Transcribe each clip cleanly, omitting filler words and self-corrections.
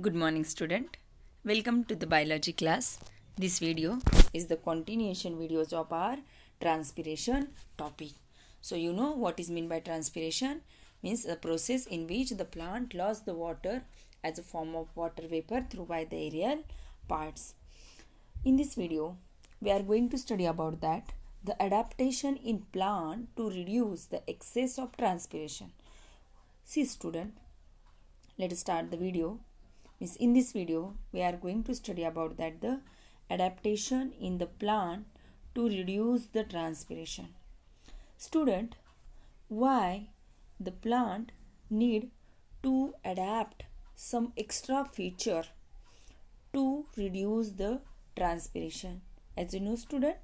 Good morning, student. Welcome to the biology class. This video is the continuation videos of our transpiration topic. So you know what is meant by transpiration? Means the process in which the plant lost the water as a form of water vapor through by the aerial parts. In this video, we are going to study about that the adaptation in plant to reduce the excess of transpiration. See student, let us start the video. In this video, we are going to study about that the adaptation in the plant to reduce the transpiration. Student, why the plant need to adapt some extra feature to reduce the transpiration? As you know student,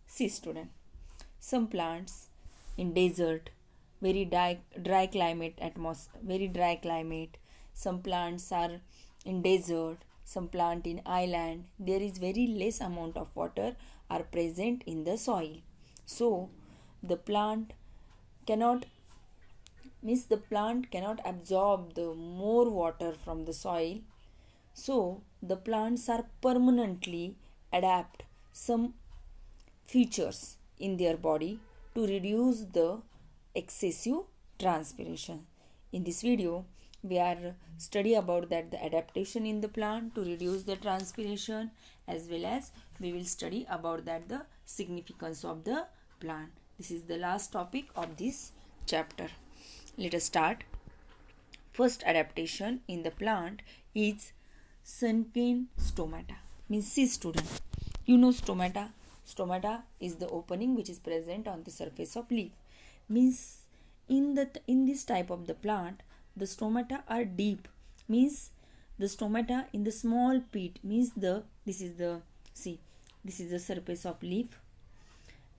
see student, some plants in desert, very dry climate some plants are in desert, some plant in island, there is very less amount of water are present in the soil. So the plant cannot absorb the more water from the soil. So the plants are permanently adapt some features in their body to reduce the excessive transpiration. In this video, we are study about that the adaptation in the plant to reduce the transpiration, as well as we will study about that the significance of the plant. This is the last topic of this chapter. Let us start. First adaptation in the plant is sunken stomata. Means see student, you know stomata. Stomata is the opening which is present on the surface of leaf. Means in this type of the plant, the stomata are deep. Means the stomata in the small pit. Means this is the surface of leaf,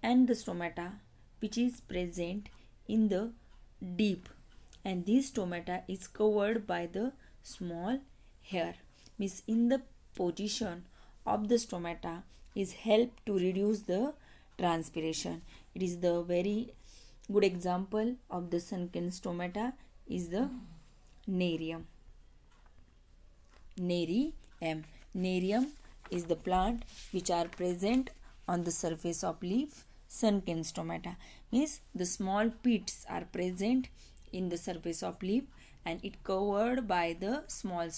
and the stomata which is present in the deep, and this stomata is covered by the small hair. Means in the position of the stomata is help to reduce the transpiration. It is the very good example of the sunken stomata is the nerium. Nerium is the plant which are present on the surface of leaf. Sunken stomata means the small pits are present in the surface of leaf, and it covered by the small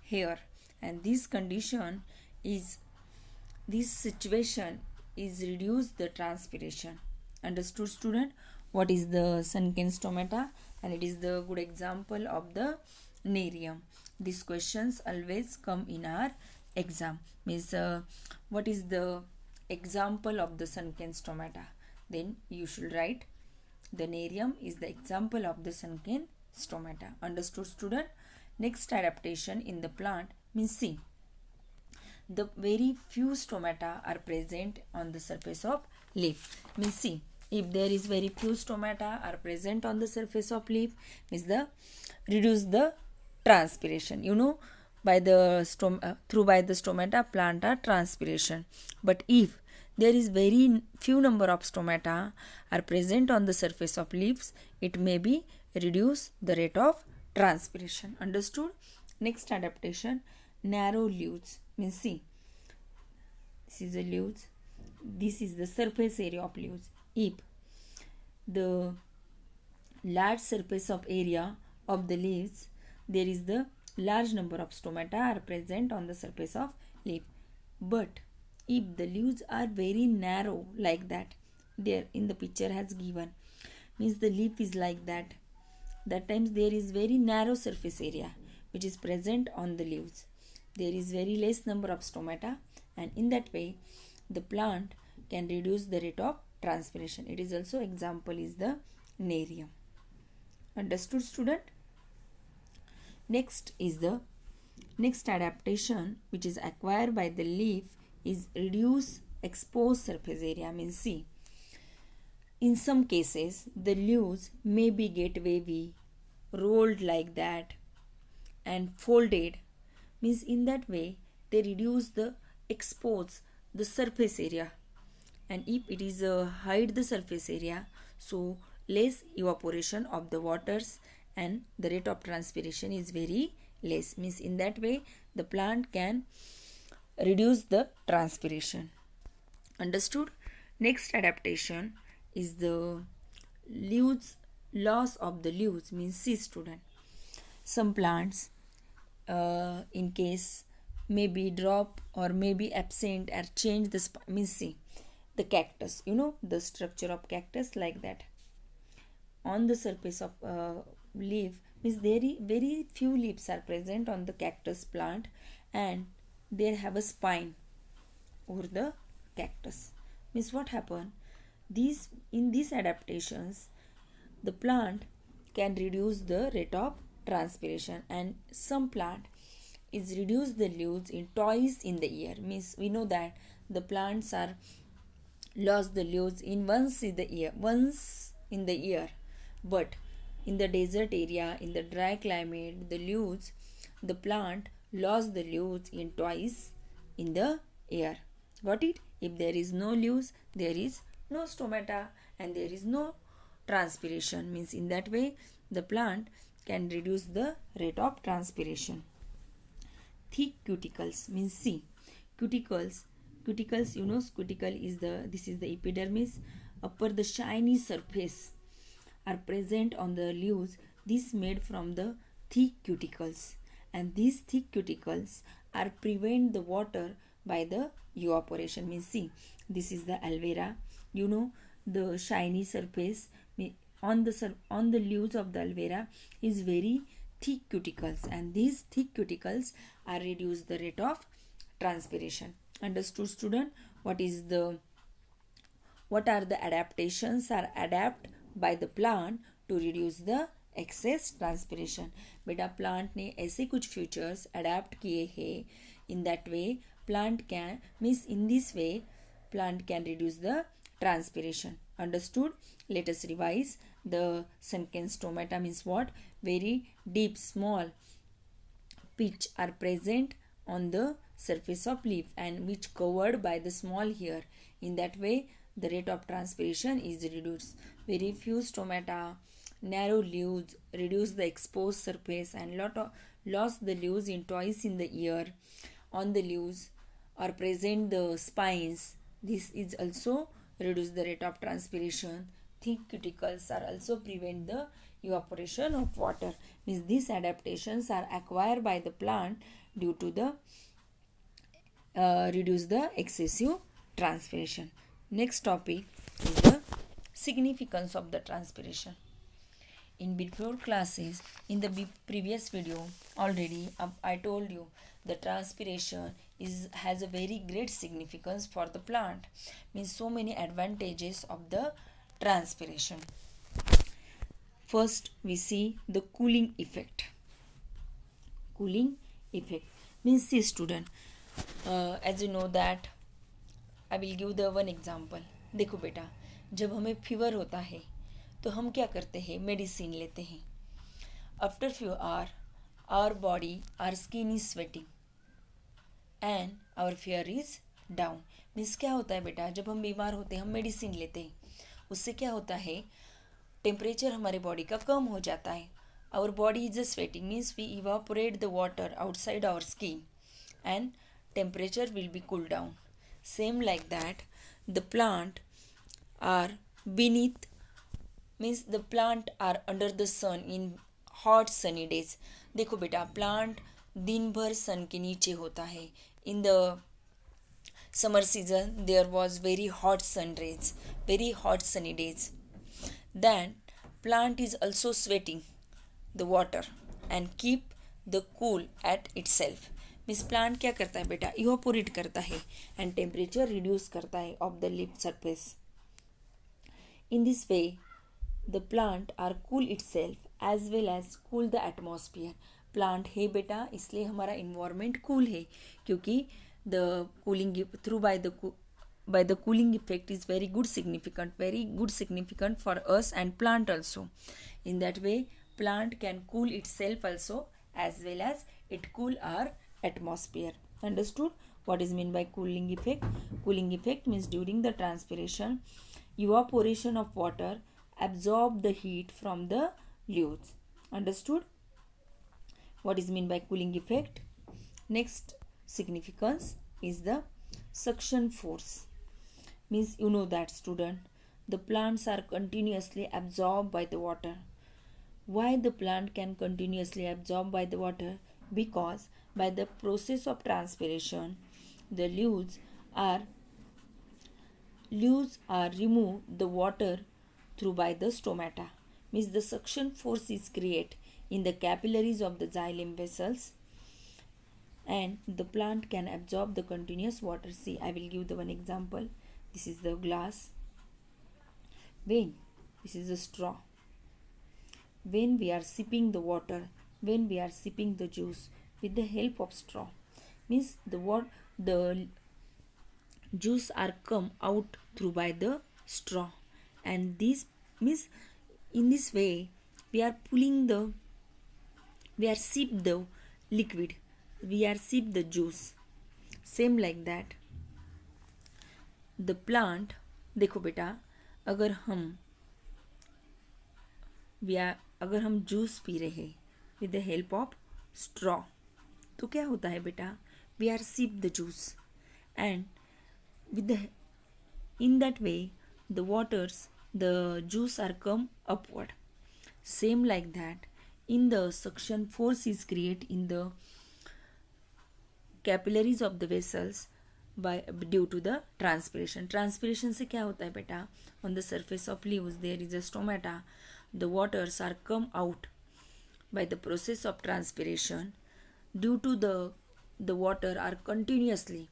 hair, and this situation is reduce the transpiration. Understood student? What is the sunken stomata? And it is the good example of the nerium. These questions always come in our exam. Means what is the example of the sunken stomata? Then you should write the nerium is the example of the sunken stomata. Understood student? Next adaptation in the plant means see, the very few stomata are present on the surface of leaf. Means see, if there is very few stomata are present on the surface of leaf, means the reduce the transpiration. You know, by the stomata plant are transpiration. But if there is very few number of stomata are present on the surface of leaves, it may be reduce the rate of transpiration. Understood? Next adaptation, narrow leaves. Means see, this is the leaves, this is the surface area of leaves. If the large surface of area of the leaves, there is the large number of stomata are present on the surface of leaf. But if the leaves are very narrow like that, there in the picture has given, means the leaf is like that times there is very narrow surface area which is present on the leaves. There is very less number of stomata, and in that way the plant can reduce the rate of transpiration. It is also example is the nerium. Understood student? Next adaptation which is acquired by the leaf is reduce exposed surface area. Means see, in some cases the leaves may be get wavy, rolled like that, and folded. Means in that way they reduce the expose the surface area, and if it is hide the surface area, so less evaporation of the waters and the rate of transpiration is very less. Means in that way the plant can reduce the transpiration. Understood? Next adaptation is the leaves, loss of the leaves. Means see student, some plants in case maybe drop or maybe absent or change the means see the cactus, you know the structure of cactus like that. On the surface of leaf means very few leaves are present on the cactus plant, and they have a spine over the cactus. Means what happen, these in these adaptations the plant can reduce the rate of transpiration, and some plant is reduce the leaves in twice in the year. Means we know that the plants are lost the leaves in once in the year, but in the desert area, in the dry climate, the leaves, the plant lost the leaves in twice in the year. Got it? If there is no leaves, there is no stomata and there is no transpiration. Means in that way the plant can reduce the rate of transpiration. Thick cuticles means see cuticles, you know cuticle is this is the epidermis. Upper the shiny surface are present on the leaves. This made from the thick cuticles, and these thick cuticles are prevent the water by the evaporation. Means see this is the aloe vera, you know the shiny surface on the leaves of the aloe vera is very thick cuticles, and these thick cuticles are reduce the rate of transpiration. Understood student? What are the adaptations are adapt by the plant to reduce the excess transpiration. बेटा plant ने ऐसे कुछ features adapt किए हैं. In that way plant can means in this way plant can reduce the transpiration. Understood? Let us revise. The sunken stomata means what? Very deep small pitch are present on the surface of leaf and which covered by the small hair. In that way the rate of transpiration is reduced. Very few stomata, narrow leaves, reduce the exposed surface and lost the leaves in twice in the year. On the leaves are present the spines. This is also reduce the rate of transpiration. Thick cuticles are also prevent the evaporation of water. Means these adaptations are acquired by the plant due to the reduce the excessive transpiration. Next topic is the significance of the transpiration. In before classes, in the previous video already I told you the transpiration has a very great significance for the plant. Means so many advantages of the transpiration. First we see the cooling effect. Cooling effect means see student, as you know that I will give the one example. देखो बेटा, जब हमें fever होता है तो हम क्या करते हैं, मेडिसिन लेते हैं. After few hour our body our skin is sweating and our fever is down. Means क्या होता है बेटा, जब हम बीमार होते हैं हम मेडिसिन लेते हैं, उससे क्या होता है टेम्परेचर हमारे बॉडी का कम हो जाता है. Our body is sweating means we evaporate the water outside our skin and temperature will be cool down. Same like that the plant are beneath means the plant are under the sun in hot sunny days. देखो बेटा plant दिन भर सन के नीचे होता है. In the summer season there was very hot sun rays, very hot sunny days. Then plant is also sweating the water and keep the cool at itself. Means plant क्या करता है बेटा, इवापोरेट करता है एंड टेम्परेचर रिड्यूस करता है of the leaf surface. In this way the plant are cool itself as well as cool the atmosphere. Plant है बेटा इसलिए हमारा इन्वायरमेंट कूल है, क्योंकि the cooling through by the cooling effect is very good significant for us and plant also. In that way plant can cool itself also as well as it cool our atmosphere. Understood? What is mean by cooling effect? Cooling effect means during the transpiration evaporation of water absorb the heat from the leaves. Understood? What is mean by cooling effect? Next significance is the suction force. Means you know that, student, the plants are continuously absorbed by the water. Why the plant can continuously absorb by the water? Because by the process of transpiration, the leaves are remove the water through by the stomata. Means the suction force is created in the capillaries of the xylem vessels, and the plant can absorb the continuous water. See, I will give the one example. This is the glass. When this is a straw. When we are sipping the water, when we are sipping the juice with the help of straw, means the juice are come out through by the straw, and this means in this way we are sip the liquid, we are sip the juice. Same like that the plant, देखो बेटा, अगर हम juice पी रहे with the help of straw, तो क्या होता है बेटा? We are sip the juice and with the in that way the juice are come upward. Same like that, in the suction force is created in the capillaries of the vessels by due to the transpiration से क्या होता है बेटा? On the surface of leaves there is a stomata. The waters are come out by the process of transpiration. Due to the water are continuously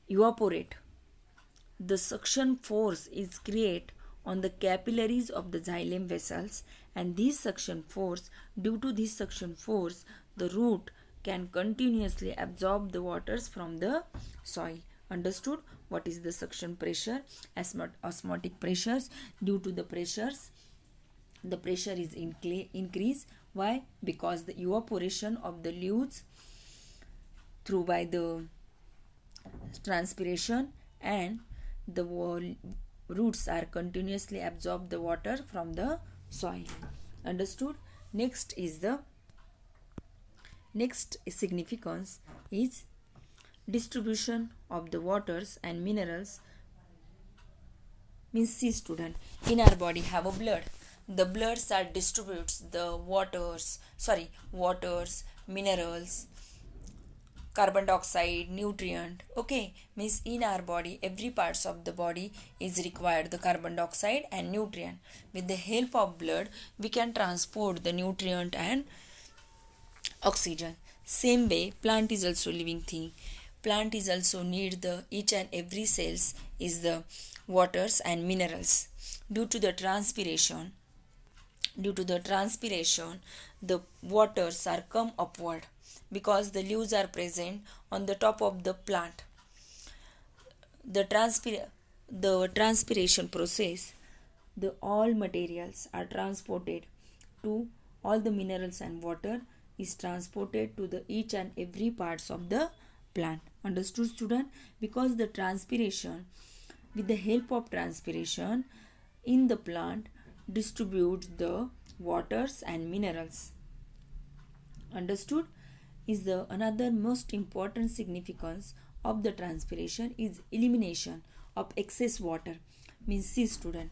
evaporate, the suction force is created on the capillaries of the xylem vessels, and due to this suction force, the root can continuously absorb the waters from the soil. Understood? What is the suction pressure? Osmotic pressures. Due to the pressures, the pressure is increased. Why? Because the evaporation of the leaves through by the transpiration, and the roots are continuously absorb the water from the soil. Understood? Next significance is distribution of the waters and minerals. Means, see student, in our body have a blood. The bloods are distributes the waters, minerals, carbon dioxide, nutrient. Okay, means in our body, every parts of the body is required the carbon dioxide and nutrient. With the help of blood, we can transport the nutrient and oxygen. Same way, plant is also living thing. Plant is also need the each and every cells is the waters and minerals. Due to the transpiration, the waters are come upward because the leaves are present on the top of the plant. The transpiration process, the all materials are transported to all the minerals and water is transported to the each and every parts of the plant. Understood student? Because the transpiration, with the help of transpiration in the plant distributes the waters and minerals. Understood? Is the another most important significance of the transpiration is elimination of excess water. Means, see student,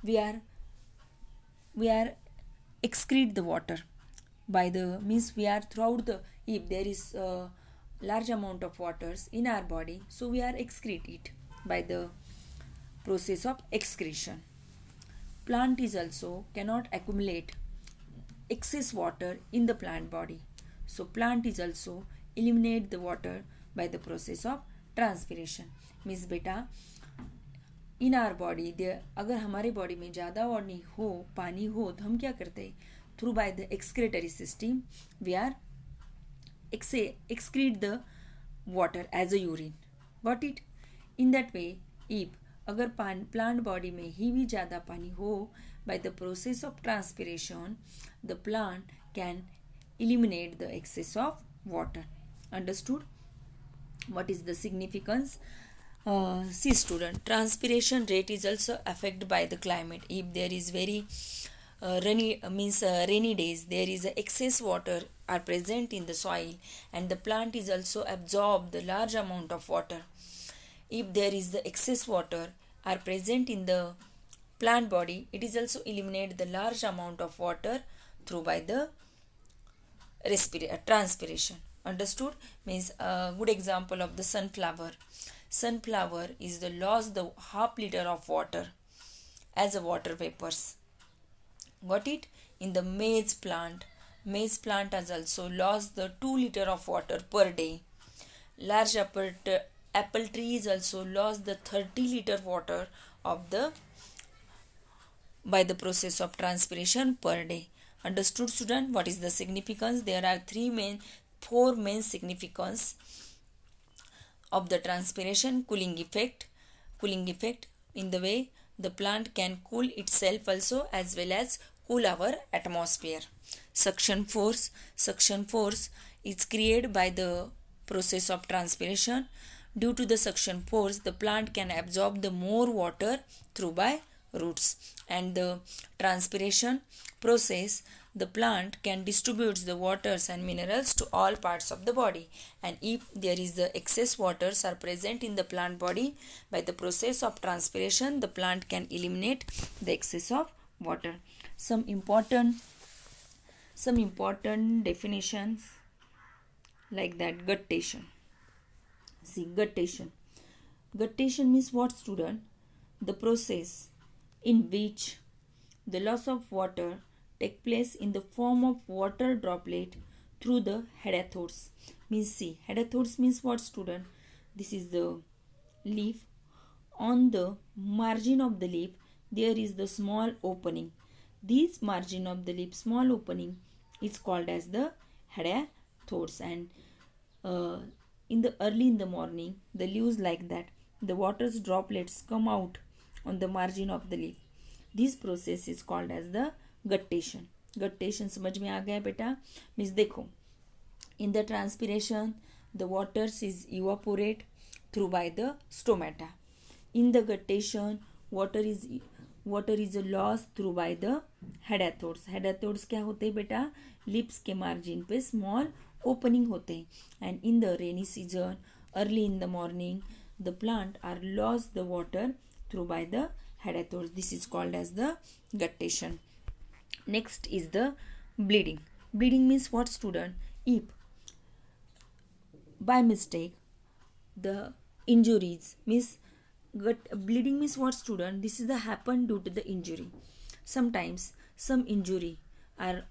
we are excrete the water by the means we are throughout the, if there is a large amount of waters in our body, so we are excrete it by the process of excretion. Plant is also cannot accumulate excess water in the plant body, so plant is also eliminate the water by the process of transpiration. Means बेटा, in our body अगर हमारे body में ज़्यादा पानी हो तो हम क्या करते हैं? Through by the excretory system we are excrete the water as a urine. Got it? In that way, if अगर plant body में ही भी ज़्यादा पानी हो, by the process of transpiration the plant can eliminate the excess of water. Understood? What is the significance? See student, transpiration rate is also affected by the climate. If there is very rainy days, there is a excess water are present in the soil, and the plant is also absorb the large amount of water. If there is the excess water are present in the plant body, it is also eliminate the large amount of water through by the transpiration. Understood? Means a good example of the sunflower. Sunflower is the lost the half liter of water as a water vapors. Got it? In the maize plant, maize plant has also lost the 2 liter of water per day. Large apple tree is also lost the 30 liter water of the by the process of transpiration per day. Understood, student? What is the significance? There are four main significance of the transpiration. Cooling effect in the way the plant can cool itself also, as well as cool our atmosphere. Suction force is created by the process of transpiration. Due to the suction force, the plant can absorb the more water through by roots, and the transpiration process, the plant can distribute the waters and minerals to all parts of the body. And if there is the excess waters are present in the plant body, by the process of transpiration, the plant can eliminate the excess of water. Some important definitions like that. Guttation. See, guttation means what, student? The process in which the loss of water take place in the form of water droplet through the hedathodes. Means, see, hedathodes means what, student? This is the leaf. On the margin of the leaf there is the small opening. This margin of the leaf, small opening, is called as the hedathodes. And in the morning, the leaves like that, the water's droplets come out on the margin of the leaf. This process is called as the guttation. Guttation समझ में आ गया बेटा? Means देखो, in the transpiration the waters is evaporate through by the stomata. In the guttation water is lost through by the hedathodes. Hedathodes क्या होते हैं बेटा? Lips के मार्जिन पे स्मॉल ओपनिंग होते हैं. And in the rainy season, early in the morning, the plant are lost the water through by the hedathodes. This is called as the guttation. Next is the bleeding. Bleeding means what, student? If by mistake the injuries means bleeding means what, student? This is the happen due to the injury. Sometimes some injury are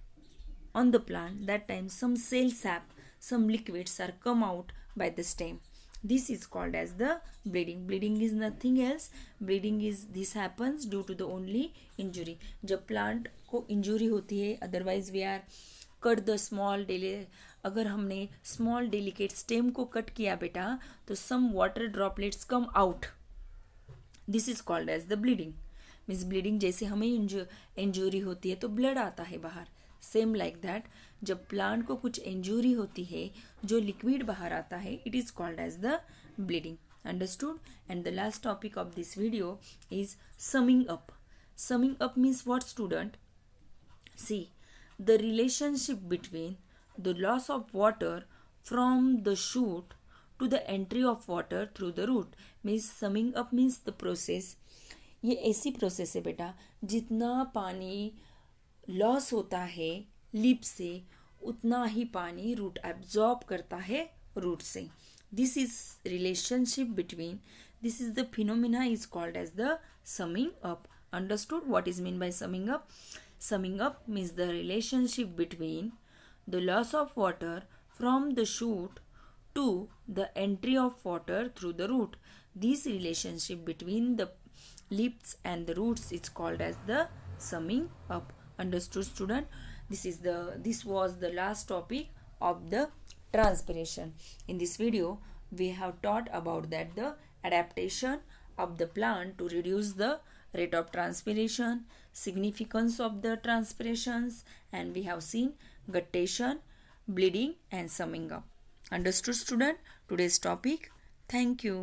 on the plant, that time some cell sap, some liquids are come out by the stem. This is called as the bleeding. Bleeding is nothing else. Bleeding is this happens due to the only injury. जब plant को injury होती है, otherwise we are cut the small अगर हमने small delicate stem को cut किया बेटा, तो some water droplets come out. This is called as the bleeding. Means bleeding जैसे हमें इंजरी होती है तो ब्लड आता है बाहर. सेम लाइक दैट जब प्लांट को कुछ इंजरी होती है जो लिक्विड बाहर आता है, it is called as the bleeding. Understood? And the last topic of this video is summing up. Summing up means what, student? See, the relationship between the loss of water from the shoot to the entry of water through the root. Means summing up means the process. ये ऐसी process है बेटा, जितना पानी loss होता है leaf से, उतना ही पानी रूट एब्जॉर्ब करता है रूट से. This is relationship between, this is the phenomena is called as the summing up. Understood what is mean by summing up? Summing up means the relationship between the loss of water from the shoot to the entry of water through the root. This relationship between the leaves and the roots is called as the summing up. Understood, student? This was the last topic of the transpiration. In this video we have taught about that the adaptation of the plant to reduce the rate of transpiration, significance of the transpirations, and we have seen guttation, bleeding and summing up. Understood, student? Today's topic. Thank you.